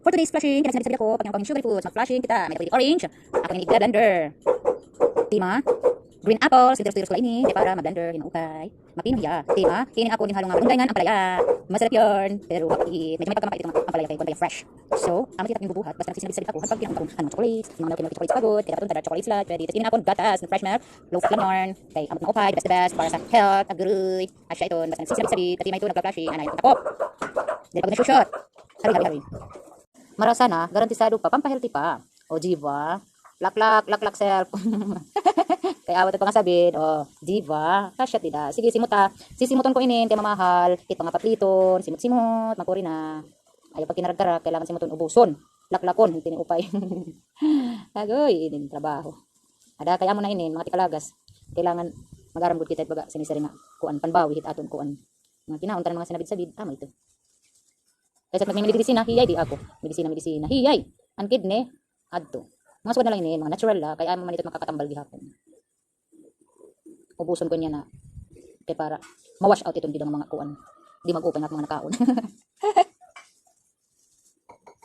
For today's flushing, kinasabi ako, pag yung pang sugary foods, mag-flushing kita, may chocolate orange, ako yung i-blender. Tima, green apples, sinteros-teros ko ini, para ma-blender, hinukay, mapino hiya. Tima, kinin ako din halong nga unday nga ang palaya. Masarap yun, pero kapit, medyo may pagkamakait itong ang palaya kay kuwan fresh. So, amat kita yung bubuhat, basta nagsisinabi ako, pag kinakong anong chocolates, mga milky chocolates pagod, kaya patong chocolates lahat, pwede. Tapos kinin ako gatas, fresh milk, low fat lang yarn, kay amot na ukay, the best, para sa health, aguroy, asya ito, basta nagsisinabi, kasi may ito nagka-flashy, anay, takop. Dili pag na-shoot, hari. Marasa na, garantisado pa, pampahealthy pa. O, diba? Laklak self. Kaya awat pa nga sabihin, diba? Kasya tida. Sige, sisimuton ko inin, kaya mamahal. Kit mga papliton, simut, magkuri na. Ayaw pag kinaragkara, kailangan simuton ubuson. Laklakon, hindi upay. Agoy, inin trabaho. Ada, kaya mo na inin, mga tikalagas. Kailangan mag-arambod kita at baga, sinisari nga, kuan, panbawi, hit aton kuan. Mga kinauntan mga sinabid-sabid, tama ito. Kasi pag may medisina, hiyay di ako. Medisina, hiyay. Ang kidney, adto. Mga suwad na lang ini, mga natural la, kaya mo man ito makakatambal gihapon. Ubuson ko niya na, kaya para ma-wash out itong bidang mga kuan. Di mag-open at mga nakaon.